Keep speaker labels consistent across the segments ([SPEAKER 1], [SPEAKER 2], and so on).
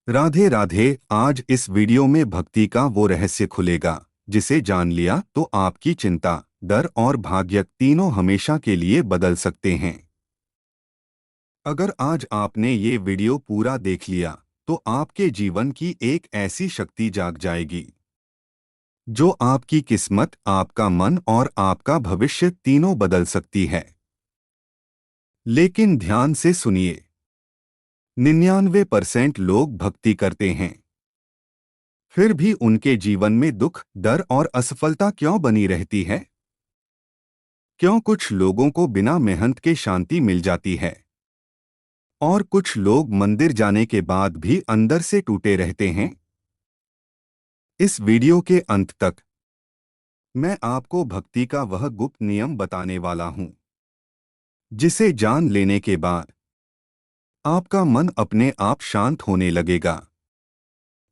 [SPEAKER 1] राधे राधे। आज इस वीडियो में भक्ति का वो रहस्य खुलेगा जिसे जान लिया तो आपकी चिंता, डर और भाग्य तीनों हमेशा के लिए बदल सकते हैं। अगर आज आपने ये वीडियो पूरा देख लिया तो आपके जीवन की एक ऐसी शक्ति जाग जाएगी जो आपकी किस्मत, आपका मन और आपका भविष्य तीनों बदल सकती है। लेकिन ध्यान से सुनिए, 99% लोग भक्ति करते हैं, फिर भी उनके जीवन में दुख, डर और असफलता क्यों बनी रहती है? क्यों कुछ लोगों को बिना मेहनत के शांति मिल जाती है और कुछ लोग मंदिर जाने के बाद भी अंदर से टूटे रहते हैं? इस वीडियो के अंत तक मैं आपको भक्ति का वह गुप्त नियम बताने वाला हूं, जिसे जान लेने के बाद आपका मन अपने आप शांत होने लगेगा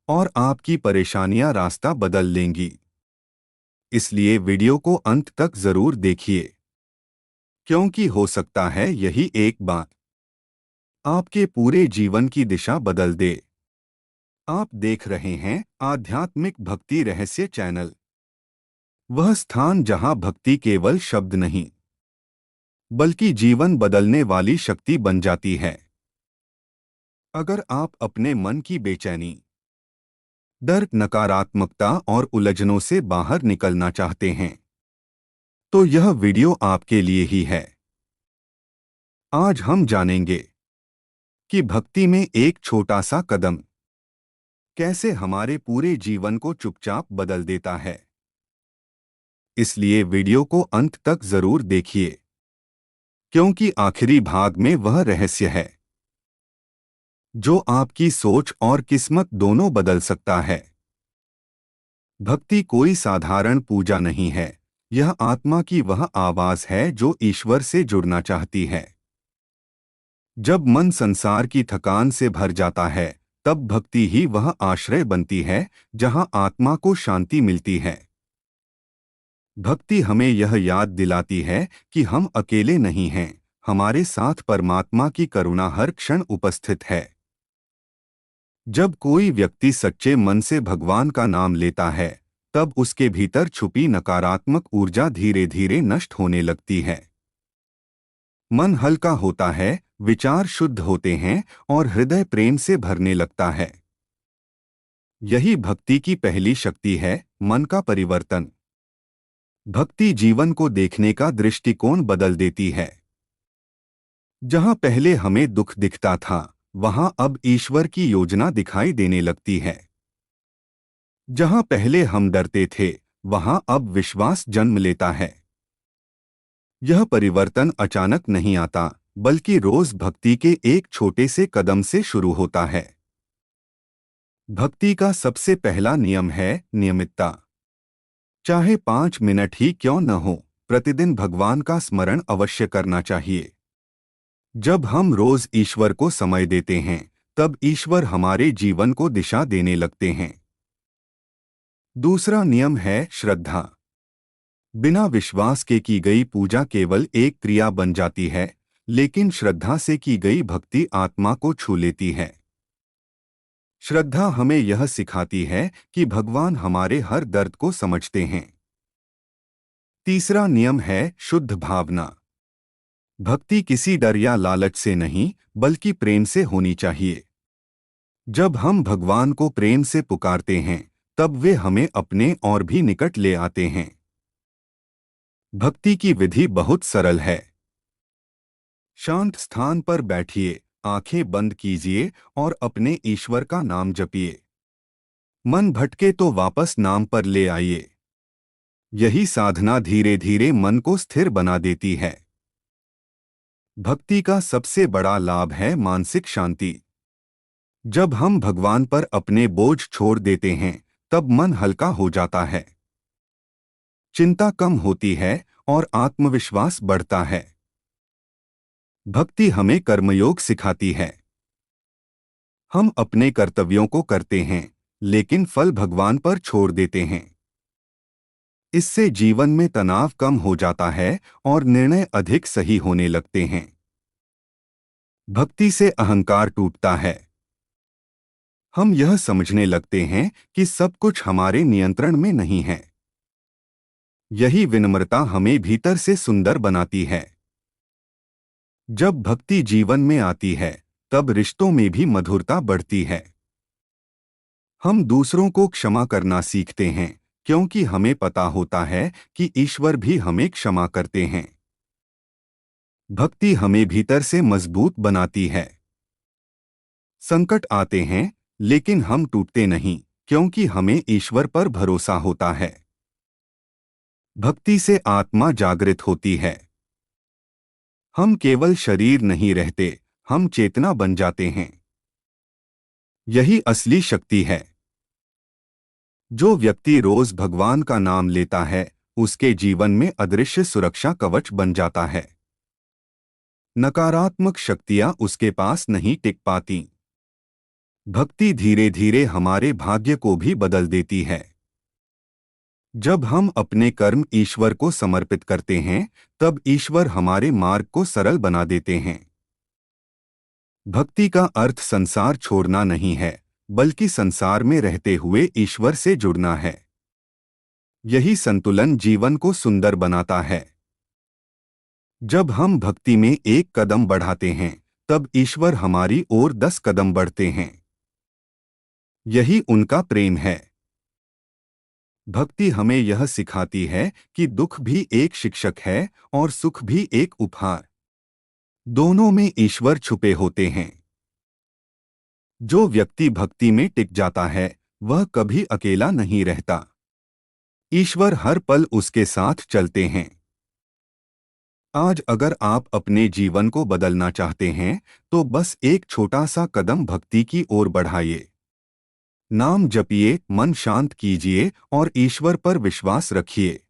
[SPEAKER 1] और आपकी परेशानियां रास्ता बदल लेंगी। इसलिए वीडियो को अंत तक जरूर देखिए, क्योंकि हो सकता है यही एक बात आपके पूरे जीवन की दिशा बदल दे। आप देख रहे हैं आध्यात्मिक भक्ति रहस्य चैनल, वह स्थान जहां भक्ति केवल शब्द नहीं बल्कि जीवन बदलने वाली शक्ति बन जाती है। अगर आप अपने मन की बेचैनी, डर, नकारात्मकता और उलझनों से बाहर निकलना चाहते हैं तो यह वीडियो आपके लिए ही है। आज हम जानेंगे कि भक्ति में एक छोटा सा कदम कैसे हमारे पूरे जीवन को चुपचाप बदल देता है। इसलिए वीडियो को अंत तक जरूर देखिए, क्योंकि आखिरी भाग में वह रहस्य है जो आपकी सोच और किस्मत दोनों बदल सकता है। भक्ति कोई साधारण पूजा नहीं है, यह आत्मा की वह आवाज है जो ईश्वर से जुड़ना चाहती है। जब मन संसार की थकान से भर जाता है, तब भक्ति ही वह आश्रय बनती है जहां आत्मा को शांति मिलती है। भक्ति हमें यह याद दिलाती है कि हम अकेले नहीं हैं, हमारे साथ परमात्मा की करुणा हर क्षण उपस्थित है। जब कोई व्यक्ति सच्चे मन से भगवान का नाम लेता है, तब उसके भीतर छुपी नकारात्मक ऊर्जा धीरे धीरे नष्ट होने लगती है। मन हल्का होता है, विचार शुद्ध होते हैं और हृदय प्रेम से भरने लगता है। यही भक्ति की पहली शक्ति है, मन का परिवर्तन। भक्ति जीवन को देखने का दृष्टिकोण बदल देती है। जहां पहले हमें दुख दिखता था, वहां अब ईश्वर की योजना दिखाई देने लगती है। जहां पहले हम डरते थे, वहां अब विश्वास जन्म लेता है। यह परिवर्तन अचानक नहीं आता, बल्कि रोज भक्ति के एक छोटे से कदम से शुरू होता है। भक्ति का सबसे पहला नियम है नियमितता। चाहे 5 मिनट ही क्यों न हो, प्रतिदिन भगवान का स्मरण अवश्य करना चाहिए। जब हम रोज ईश्वर को समय देते हैं, तब ईश्वर हमारे जीवन को दिशा देने लगते हैं। दूसरा नियम है श्रद्धा। बिना विश्वास के की गई पूजा केवल एक क्रिया बन जाती है, लेकिन श्रद्धा से की गई भक्ति आत्मा को छू लेती है। श्रद्धा हमें यह सिखाती है कि भगवान हमारे हर दर्द को समझते हैं। तीसरा नियम है शुद्ध भावना। भक्ति किसी डर या लालच से नहीं, बल्कि प्रेम से होनी चाहिए। जब हम भगवान को प्रेम से पुकारते हैं, तब वे हमें अपने और भी निकट ले आते हैं। भक्ति की विधि बहुत सरल है। शांत स्थान पर बैठिए, आंखें बंद कीजिए और अपने ईश्वर का नाम जपिए। मन भटके तो वापस नाम पर ले आइए। यही साधना धीरे धीरे मन को स्थिर बना देती है। भक्ति का सबसे बड़ा लाभ है मानसिक शांति। जब हम भगवान पर अपने बोझ छोड़ देते हैं, तब मन हल्का हो जाता है। चिंता कम होती है और आत्मविश्वास बढ़ता है। भक्ति हमें कर्मयोग सिखाती है। हम अपने कर्तव्यों को करते हैं, लेकिन फल भगवान पर छोड़ देते हैं। इससे जीवन में तनाव कम हो जाता है और निर्णय अधिक सही होने लगते हैं। भक्ति से अहंकार टूटता है। हम यह समझने लगते हैं कि सब कुछ हमारे नियंत्रण में नहीं है। यही विनम्रता हमें भीतर से सुंदर बनाती है। जब भक्ति जीवन में आती है, तब रिश्तों में भी मधुरता बढ़ती है। हम दूसरों को क्षमा करना सीखते हैं, क्योंकि हमें पता होता है कि ईश्वर भी हमें क्षमा करते हैं। भक्ति हमें भीतर से मजबूत बनाती है। संकट आते हैं, लेकिन हम टूटते नहीं, क्योंकि हमें ईश्वर पर भरोसा होता है। भक्ति से आत्मा जागृत होती है। हम केवल शरीर नहीं रहते, हम चेतना बन जाते हैं। यही असली शक्ति है। जो व्यक्ति रोज भगवान का नाम लेता है, उसके जीवन में अदृश्य सुरक्षा कवच बन जाता है। नकारात्मक शक्तियां उसके पास नहीं टिक पाती। भक्ति धीरे धीरे हमारे भाग्य को भी बदल देती है। जब हम अपने कर्म ईश्वर को समर्पित करते हैं, तब ईश्वर हमारे मार्ग को सरल बना देते हैं। भक्ति का अर्थ संसार छोड़ना नहीं है, बल्कि संसार में रहते हुए ईश्वर से जुड़ना है। यही संतुलन जीवन को सुंदर बनाता है। जब हम भक्ति में एक कदम बढ़ाते हैं, तब ईश्वर हमारी ओर 10 कदम बढ़ते हैं। यही उनका प्रेम है। भक्ति हमें यह सिखाती है कि दुख भी एक शिक्षक है और सुख भी एक उपहार। दोनों में ईश्वर छुपे होते हैं। जो व्यक्ति भक्ति में टिक जाता है, वह कभी अकेला नहीं रहता। ईश्वर हर पल उसके साथ चलते हैं। आज अगर आप अपने जीवन को बदलना चाहते हैं, तो बस एक छोटा सा कदम भक्ति की ओर बढ़ाइए। नाम जपिए, मन शांत कीजिए और ईश्वर पर विश्वास रखिए।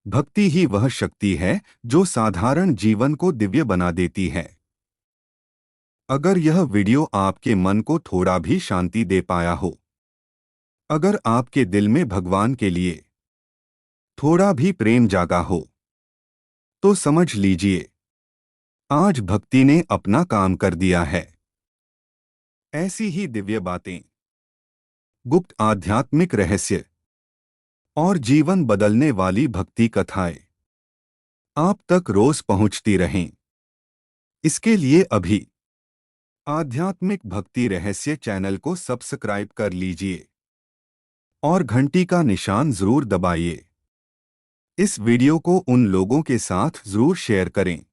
[SPEAKER 1] भक्ति ही वह शक्ति है जो साधारण जीवन को दिव्य बना देती है। अगर यह वीडियो आपके मन को थोड़ा भी शांति दे पाया हो, अगर आपके दिल में भगवान के लिए थोड़ा भी प्रेम जागा हो, तो समझ लीजिए, आज भक्ति ने अपना काम कर दिया है। ऐसी ही दिव्य बातें, गुप्त आध्यात्मिक रहस्य और जीवन बदलने वाली भक्ति कथाएं आप तक रोज पहुंचती रहें। इसके लिए अभी आध्यात्मिक भक्ति रहस्य चैनल को सब्सक्राइब कर लीजिए और घंटी का निशान जरूर दबाइए। इस वीडियो को उन लोगों के साथ जरूर शेयर करें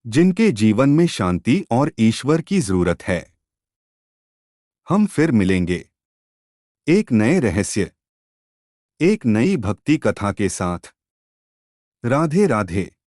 [SPEAKER 1] जिनके जीवन में शांति और ईश्वर की जरूरत है। हम फिर मिलेंगे एक नए रहस्य, एक नई भक्ति कथा के साथ। राधे राधे।